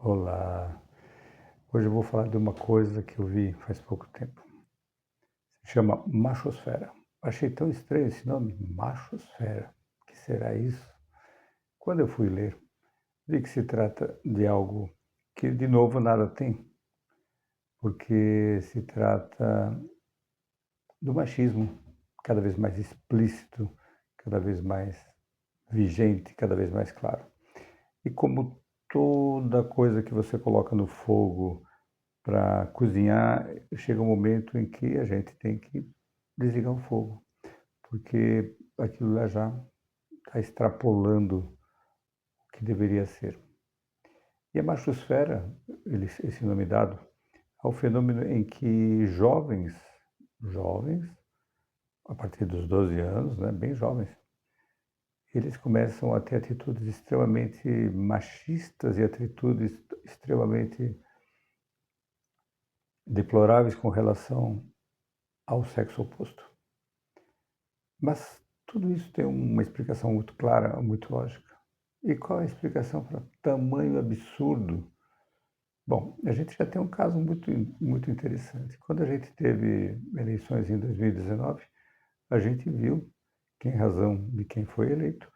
Olá, hoje eu vou falar de uma coisa que eu vi faz pouco tempo. Se chama machosfera. Achei tão estranho esse nome, machosfera. O que será isso? Quando eu fui ler, vi que se trata de algo que, de novo, nada tem, porque se trata do machismo cada vez mais explícito, cada vez mais vigente, cada vez mais claro. E como toda coisa que você coloca no fogo para cozinhar, chega um momento em que a gente tem que desligar o fogo, porque aquilo lá já está extrapolando o que deveria ser. E a machosfera, esse nome dado, ao fenômeno em que jovens, a partir dos 12 anos, né, bem jovens, eles começam a ter atitudes extremamente machistas e atitudes extremamente deploráveis com relação ao sexo oposto. Mas tudo isso tem uma explicação muito clara, muito lógica. E qual é a explicação para tamanho absurdo? Bom, a gente já tem um caso muito interessante. Quando a gente teve eleições em 2019, a gente viu que, em razão de quem foi eleito,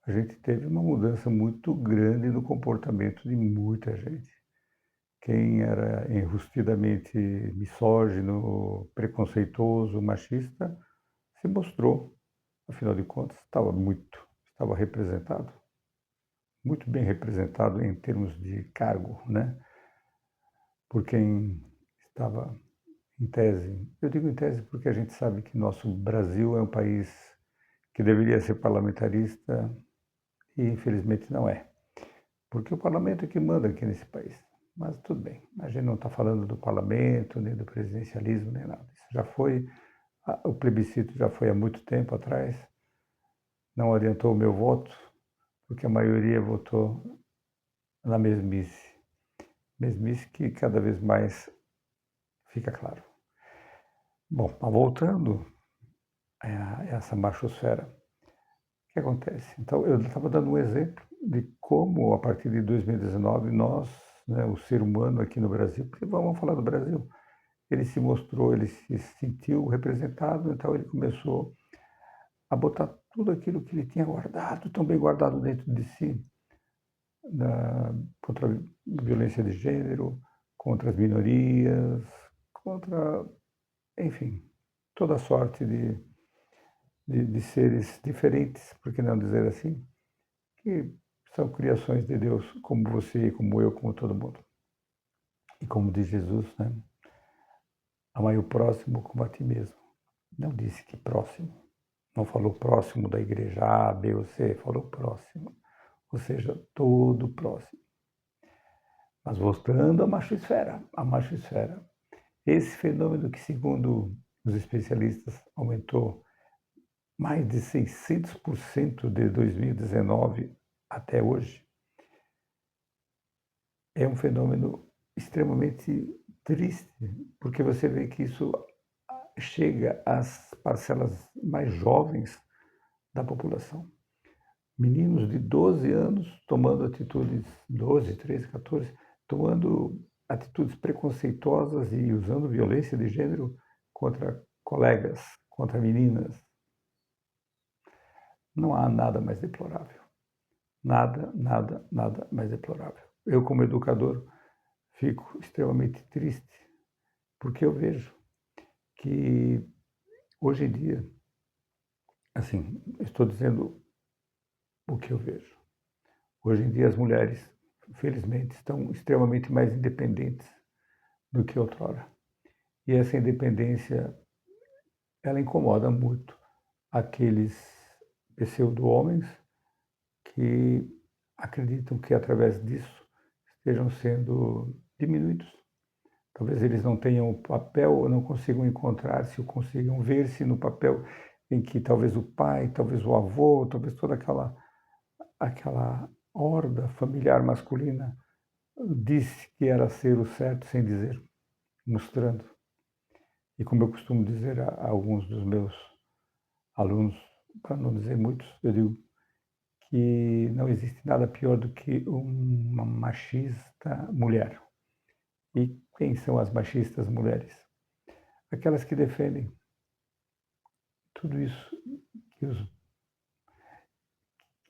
a gente teve uma mudança muito grande no comportamento de muita gente. Quem era enrustidamente misógino, preconceituoso, machista, se mostrou, afinal de contas, estava representado, muito bem representado em termos de cargo, né? Por quem estava em tese. Eu digo em tese porque a gente sabe que nosso Brasil é um país que deveria ser parlamentarista e infelizmente não é. Porque o parlamento é que manda aqui nesse país. Mas tudo bem, a gente não está falando do parlamento, nem do presidencialismo, nem nada. Isso já foi, o plebiscito já foi há muito tempo atrás, não adiantou o meu voto, porque a maioria votou na mesmice. Mesmice que cada vez mais fica claro. Bom, mas voltando a essa machosfera, o que acontece? Então, eu estava dando um exemplo de como, a partir de 2019, nós, né, o ser humano aqui no Brasil, porque vamos falar do Brasil, ele se mostrou, ele se sentiu representado, então ele começou a botar tudo aquilo que ele tinha guardado, tão bem guardado dentro de si, contra a violência de gênero, contra as minorias, contra, enfim, toda sorte de seres diferentes, por que não dizer assim, que são criações de Deus, como você, como eu, como todo mundo. E como diz Jesus, né? Amai o próximo como a ti mesmo. Não disse que próximo. Não falou próximo da igreja A, B ou C, falou próximo. Ou seja, todo próximo. Mas voltando à machosfera. A machosfera. Esse fenômeno que, segundo os especialistas, aumentou mais de 600% de 2019 até hoje, é um fenômeno extremamente triste, porque você vê que isso chega às parcelas mais jovens da população. Meninos de 12 anos tomando atitudes, 12, 13, 14, tomando atitudes preconceituosas e usando violência de gênero contra colegas, contra meninas. Não há nada mais deplorável. Nada mais deplorável. Eu, como educador, fico extremamente triste, porque eu vejo que hoje em dia, assim, estou dizendo o que eu vejo. Hoje em dia as mulheres, felizmente, estão extremamente mais independentes do que outrora. E essa independência, ela incomoda muito aqueles pseudo-homens que acreditam que através disso estejam sendo diminuídos. Talvez eles não tenham o papel ou não consigam encontrar-se ou consigam ver-se no papel em que talvez o pai, talvez o avô, talvez toda aquela horda familiar masculina disse que era ser o certo sem dizer, mostrando. E como eu costumo dizer a alguns dos meus alunos, para não dizer muitos, eu digo que não existe nada pior do que uma machista mulher. E quem são as machistas mulheres? Aquelas que defendem tudo isso que os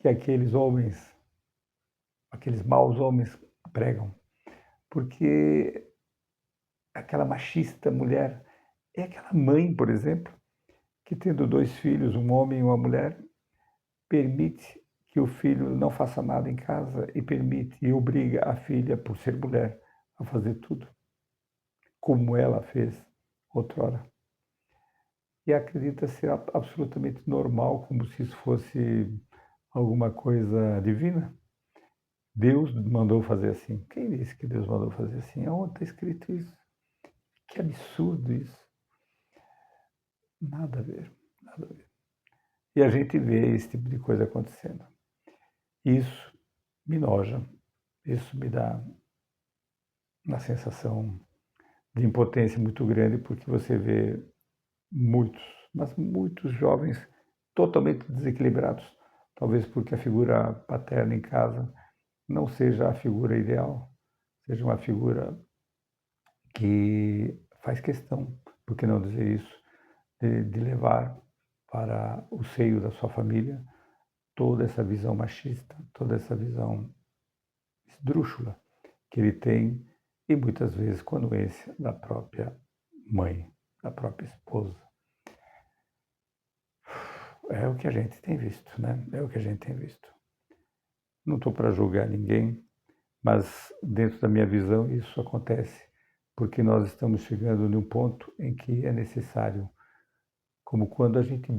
que aqueles homens, aqueles maus homens pregam. Porque aquela machista mulher é aquela mãe, por exemplo, que tendo 2 filhos, um homem e uma mulher, permite que o filho não faça nada em casa e permite e obriga a filha, por ser mulher, a fazer tudo, como ela fez outrora. E acredita ser absolutamente normal, como se isso fosse alguma coisa divina. Deus mandou fazer assim. Quem disse que Deus mandou fazer assim? Aonde está escrito isso? Que absurdo isso. Nada a ver, nada a ver. E a gente vê esse tipo de coisa acontecendo. Isso me noja, isso me dá uma sensação de impotência muito grande, porque você vê muitos, mas muitos jovens totalmente desequilibrados, talvez porque a figura paterna em casa não seja a figura ideal, seja uma figura que faz questão, por que não dizer isso, de levar para o seio da sua família toda essa visão machista, toda essa visão esdrúxula que ele tem, e muitas vezes com anuência da própria mãe, da própria esposa. É o que a gente tem visto, né? É o que a gente tem visto. Não estou para julgar ninguém, mas dentro da minha visão isso acontece porque nós estamos chegando num ponto em que é necessário, como quando a gente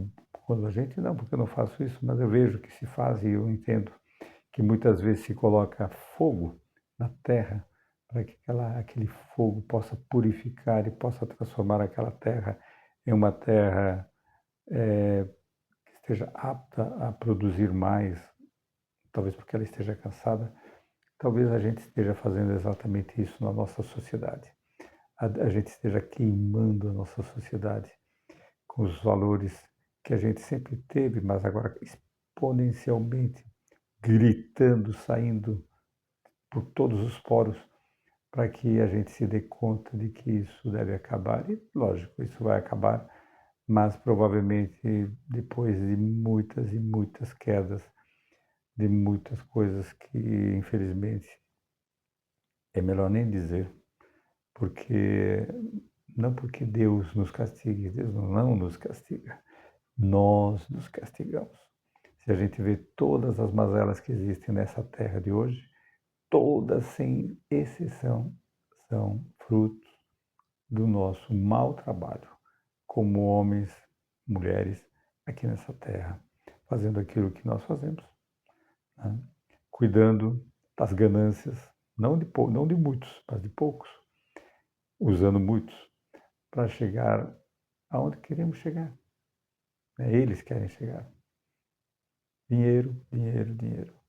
não, porque eu não faço isso, mas eu vejo que se faz e eu entendo que muitas vezes se coloca fogo na terra para que aquele fogo possa purificar e possa transformar aquela terra em uma terra que esteja apta a produzir mais, talvez porque ela esteja cansada. Talvez a gente esteja fazendo exatamente isso na nossa sociedade. A gente esteja queimando a nossa sociedade com os valores que a gente sempre teve, mas agora exponencialmente gritando, saindo por todos os poros, para que a gente se dê conta de que isso deve acabar. E, lógico, isso vai acabar, mas provavelmente depois de muitas e muitas quedas, de muitas coisas que, infelizmente, é melhor nem dizer, porque não porque Deus nos castigue, Deus não nos castiga, nós nos castigamos. Se a gente vê todas as mazelas que existem nessa terra de hoje, todas sem exceção são frutos do nosso mau trabalho como homens, mulheres aqui nessa terra, fazendo aquilo que nós fazemos, né? Cuidando das ganâncias, não de muitos, mas de poucos, usando muitos para chegar aonde queremos chegar. Né? Eles querem chegar. Dinheiro, dinheiro, dinheiro.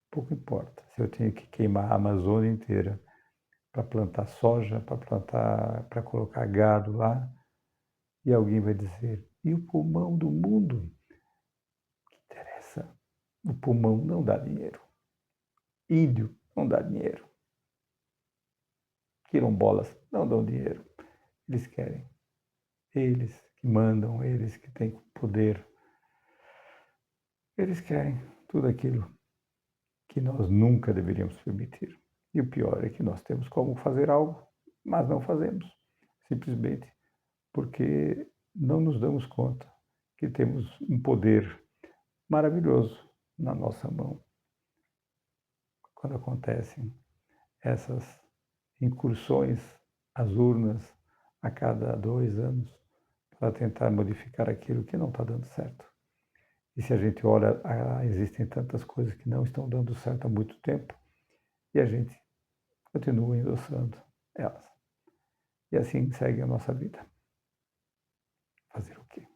Pouco importa se eu tenho que queimar a Amazônia inteira para plantar soja, para colocar gado lá, e alguém vai dizer, e o pulmão do mundo? Que interessa? O pulmão não dá dinheiro. Índio não dá dinheiro. Quilombolas não dão dinheiro. Eles querem. Eles que mandam, eles que têm poder. Eles querem tudo aquilo que nós nunca deveríamos permitir. E o pior é que nós temos como fazer algo, mas não fazemos. Simplesmente porque não nos damos conta que temos um poder maravilhoso na nossa mão. Quando acontecem essas incursões às urnas a cada 2 anos para tentar modificar aquilo que não está dando certo. E se a gente olha, existem tantas coisas que não estão dando certo há muito tempo e a gente continua endossando elas. E assim segue a nossa vida. Fazer o quê?